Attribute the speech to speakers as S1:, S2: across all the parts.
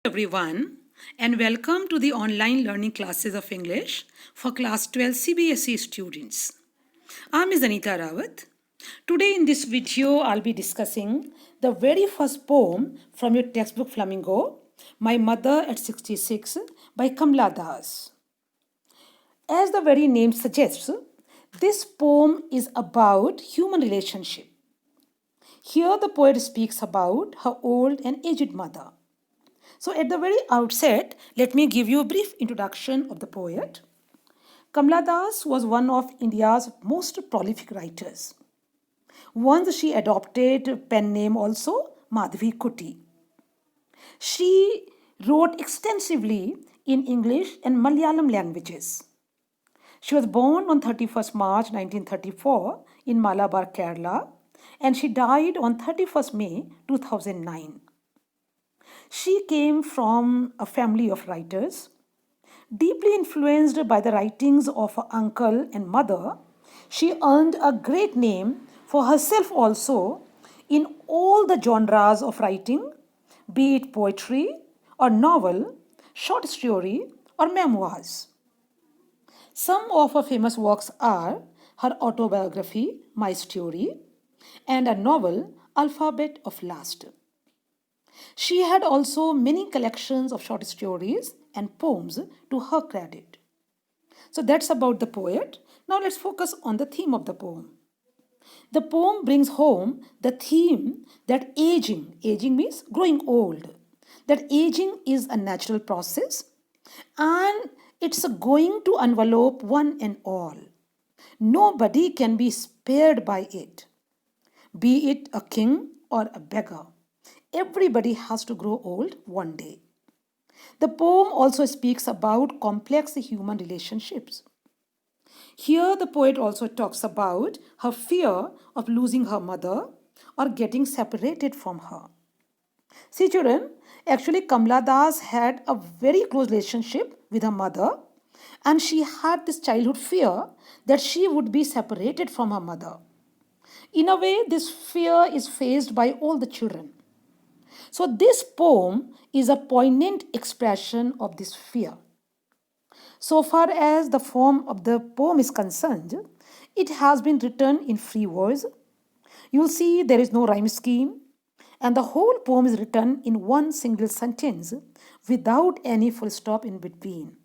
S1: Everyone, and welcome to the online learning classes of English for class 12 CBSE students. I'm Ms. Anita Rawat. Today in this video, I'll be discussing the very first poem from your textbook Flamingo, My Mother at 66 by Kamala Das. As the very name suggests, this poem is about human relationship. Here the poet speaks about her old and aged mother. So at the very outset, let me give you a brief introduction of the poet. Kamala Das was one of India's most prolific writers. Once she adopted pen name also Madhavi Kuti. She wrote extensively in English and Malayalam languages. She was born on 31st March 1934 in Malabar, Kerala, and she died on 31st May 2009. She came from a family of writers. Deeply influenced by the writings of her uncle and mother, she earned a great name for herself also in all the genres of writing, be it poetry or novel, short story or memoirs. Some of her famous works are her autobiography, My Story, and a novel, Alphabet of Last. She had also many collections of short stories and poems to her credit. So that's about the poet. Now let's focus on the theme of the poem. The poem brings home the theme that aging means growing old, that aging is a natural process and it's going to envelop one and all. Nobody can be spared by it, be it a king or a beggar. Everybody has to grow old one day. The poem also speaks about complex human relationships. Here, the poet also talks about her fear of losing her mother or getting separated from her. See, children, actually, Kamala Das had a very close relationship with her mother, and she had this childhood fear that she would be separated from her mother. In a way, this fear is faced by all the children. So, this poem is a poignant expression of this fear. So far as the form of the poem is concerned, it has been written in free verse. You will see there is no rhyme scheme, and the whole poem is written in one single sentence without any full stop in between.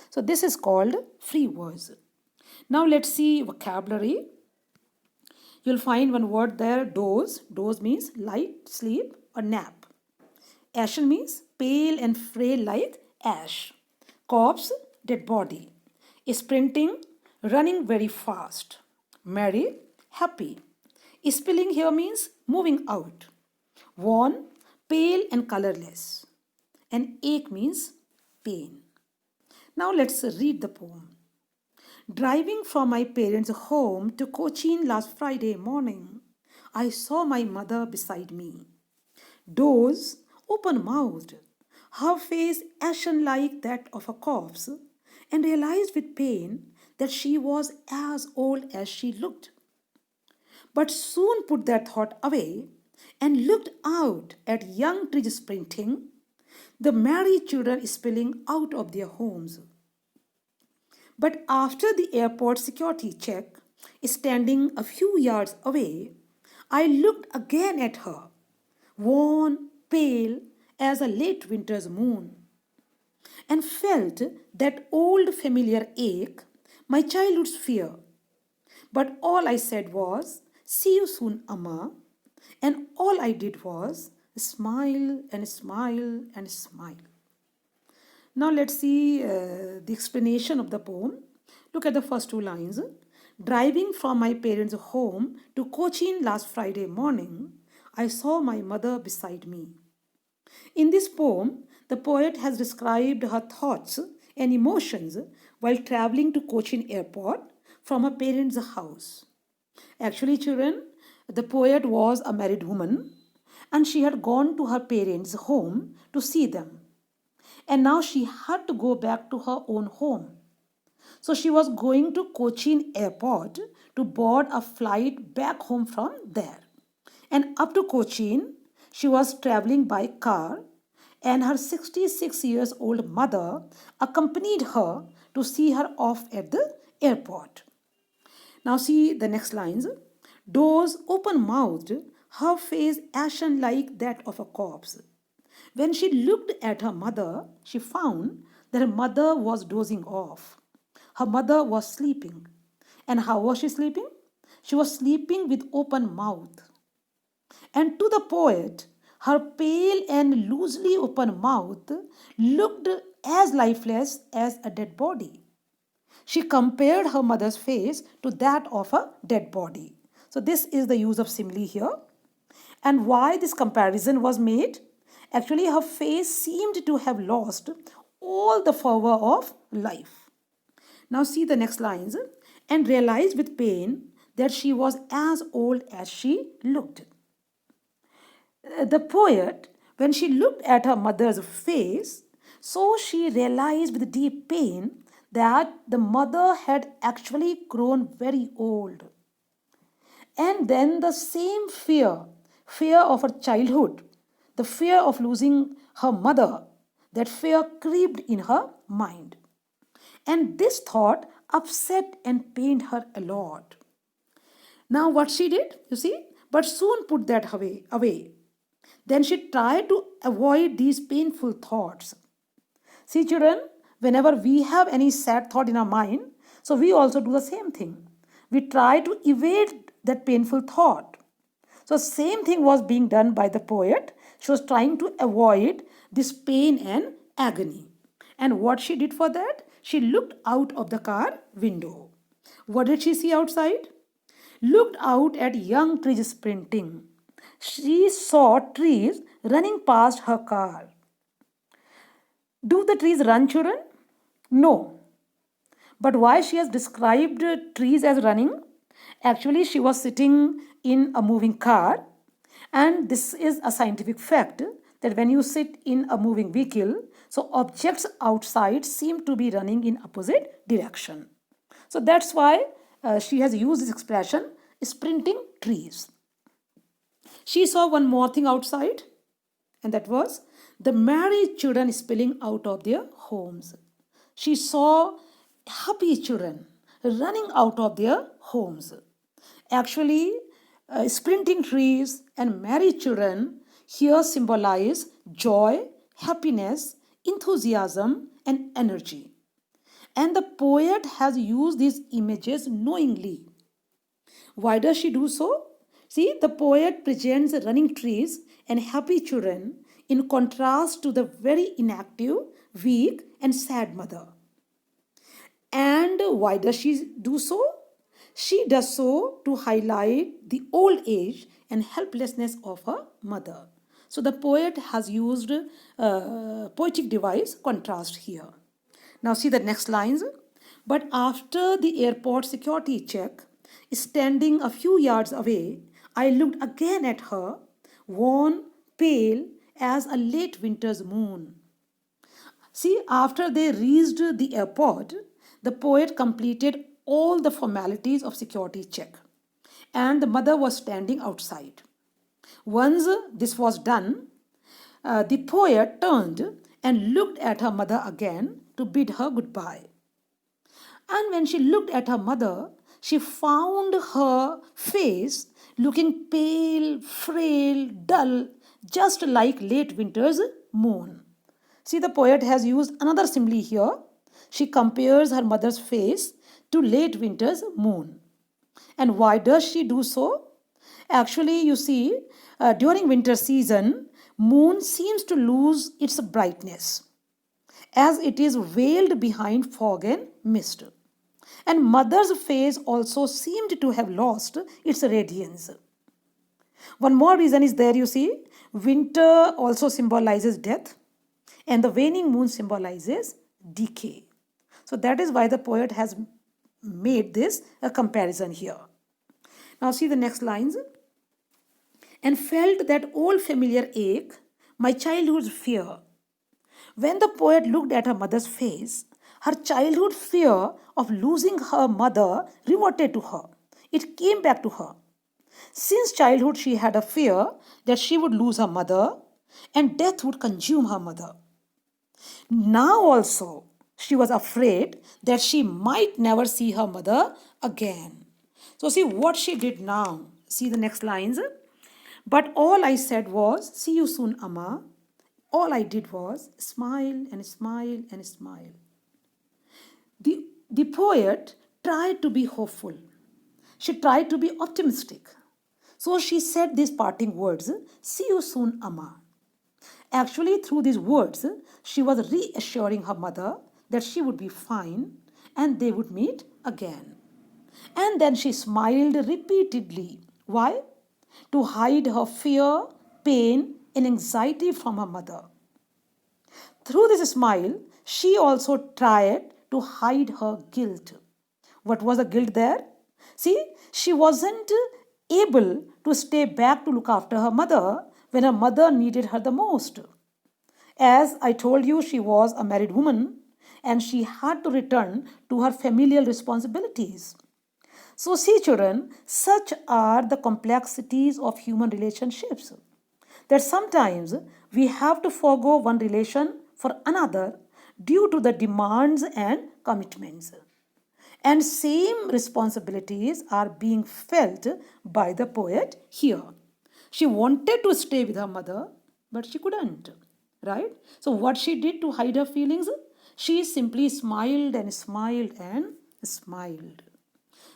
S1: So, this is called free verse. Now, let's see vocabulary. You'll find one word there, doze. Doze means light sleep or nap. Ashen means pale and frail like ash. Corpse, dead body. Sprinting, running very fast. Merry, happy. Spilling here means moving out. Worn, pale and colorless. And ache means pain. Now let's read the poem. Driving from my parents' home to Cochin last Friday morning, I saw my mother beside me. Doze, open-mouthed, her face ashen like that of a corpse, and realized with pain that she was as old as she looked. But soon put that thought away and looked out at young trees sprinting, the merry children spilling out of their homes. But after the airport security check, standing a few yards away, I looked again at her, worn, pale as a late winter's moon, and felt that old familiar ache, my childhood's fear. But all I said was, "See you soon, Amma," and all I did was smile and smile and smile. Now let's see the explanation of the poem. Look at the first two lines. Driving from my parents' home to Cochin last Friday morning, I saw my mother beside me. In this poem, the poet has described her thoughts and emotions while traveling to Cochin airport from her parents' house. Actually, children, the poet was a married woman and she had gone to her parents' home to see them. And now she had to go back to her own home. So she was going to Cochin airport to board a flight back home from there. And up to Cochin, she was traveling by car and her 66 years old mother accompanied her to see her off at the airport. Now, see the next lines. Doors open mouthed, her face ashen like that of a corpse. When she looked at her mother, she found that her mother was dozing off. Her mother was sleeping. And how was she sleeping? She was sleeping with open mouth. And to the poet, her pale and loosely open mouth looked as lifeless as a dead body. She compared her mother's face to that of a dead body. So, this is the use of simile here. And why this comparison was made? Actually, her face seemed to have lost all the fervor of life. Now, see the next lines. And realized with pain that she was as old as she looked. The poet, when she looked at her mother's face, so she realized with deep pain that the mother had actually grown very old. And then the same fear of her childhood, the fear of losing her mother, that fear crept in her mind. And this thought upset and pained her a lot. Now, what she did, you see, but soon put that away. Then she tried to avoid these painful thoughts. See, children, whenever we have any sad thought in our mind, so we also do the same thing. We try to evade that painful thought. So, same thing was being done by the poet. She was trying to avoid this pain and agony. And what she did for that? She looked out of the car window. What did she see outside? Looked out at young trees sprinting. She saw trees running past her car. Do the trees run, children? No. But why she has described trees as running? Actually, she was sitting in a moving car, and this is a scientific fact that when you sit in a moving vehicle, so objects outside seem to be running in opposite direction. So that's why she has used this expression, sprinting trees. She saw one more thing outside, and that was the married children spilling out of their homes. She saw happy children running out of their homes. Actually, sprinting trees and married children here symbolize joy, happiness, enthusiasm, and energy. And the poet has used these images knowingly. Why does she do so? See, the poet presents running trees and happy children in contrast to the very inactive, weak, and sad mother. And why does she do so? She does so to highlight the old age and helplessness of her mother. So the poet has used poetic device contrast here. Now see the next lines. But after the airport security check, standing a few yards away, I looked again at her, worn, pale as a late winter's moon. See, after they reached the airport, the poet completed all the formalities of security check, and the mother was standing outside. Once this was done, the poet turned and looked at her mother again to bid her goodbye. And when she looked at her mother, she found her face looking pale, frail, dull, just like late winter's moon. See, the poet has used another simile here. She compares her mother's face to late winter's moon. And why does she do so? Actually, you see, during winter season, moon seems to lose its brightness as it is veiled behind fog and mist. And mother's face also seemed to have lost its radiance. One more reason is there, you see, winter also symbolizes death, and the waning moon symbolizes decay. So that is why the poet has made this a comparison here. Now see the next lines. And felt that old familiar ache, my childhood's fear. When the poet looked at her mother's face, her childhood fear of losing her mother reverted to her. It came back to her. Since childhood, she had a fear that she would lose her mother, and death would consume her mother. Now also, she was afraid that she might never see her mother again. So, see what she did now. See the next lines. But all I said was, "See you soon, Amma." All I did was smile and smile and smile. The poet tried to be hopeful. She tried to be optimistic. So she said these parting words, "See you soon, Amma." Actually, through these words, she was reassuring her mother that she would be fine and they would meet again. And then she smiled repeatedly. Why? To hide her fear, pain, and anxiety from her mother. Through this smile, she also tried to hide her guilt. What was the guilt there? See, she wasn't able to stay back to look after her mother when her mother needed her the most. As I told you, she was a married woman and she had to return to her familial responsibilities. So, see, children, such are the complexities of human relationships that sometimes we have to forego one relation for another due to the demands and commitments. And same responsibilities are being felt by the poet here. She wanted to stay with her mother, but she couldn't, right? So, what she did to hide her feelings? She simply smiled and smiled and smiled.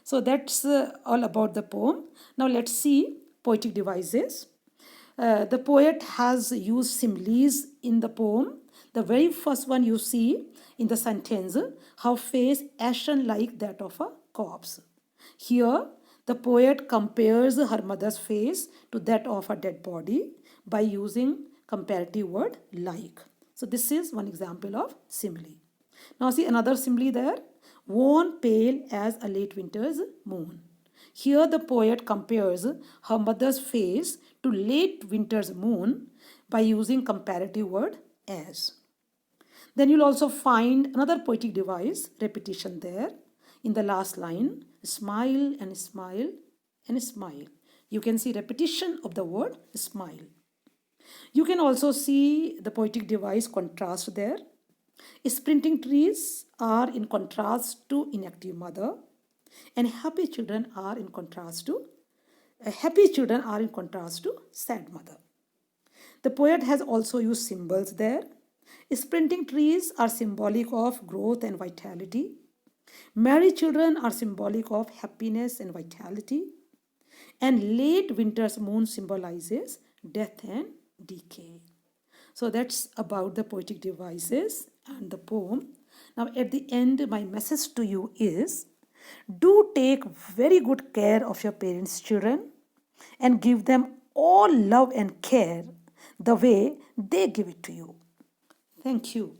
S1: So, that's all about the poem. Now, let's see poetic devices. The poet has used similes in the poem. The very first one you see in the sentence, her face ashen like that of a corpse. Here, the poet compares her mother's face to that of a dead body by using comparative word like. So this is one example of simile. Now see another simile there, worn pale as a late winter's moon. Here the poet compares her mother's face to late winter's moon by using comparative word as. Then you'll also find another poetic device, repetition there. In the last line, smile and smile and smile. You can see repetition of the word smile. You can also see the poetic device contrast there. Sprinting trees are in contrast to inactive mother, and happy children are in contrast to sad mother. The poet has also used symbols there. Sprinting trees are symbolic of growth and vitality. Married children are symbolic of happiness and vitality. And late winter's moon symbolizes death and decay. So that's about the poetic devices and the poem. Now at the end, my message to you is, do take very good care of your parents' children and give them all love and care the way they give it to you. Thank you.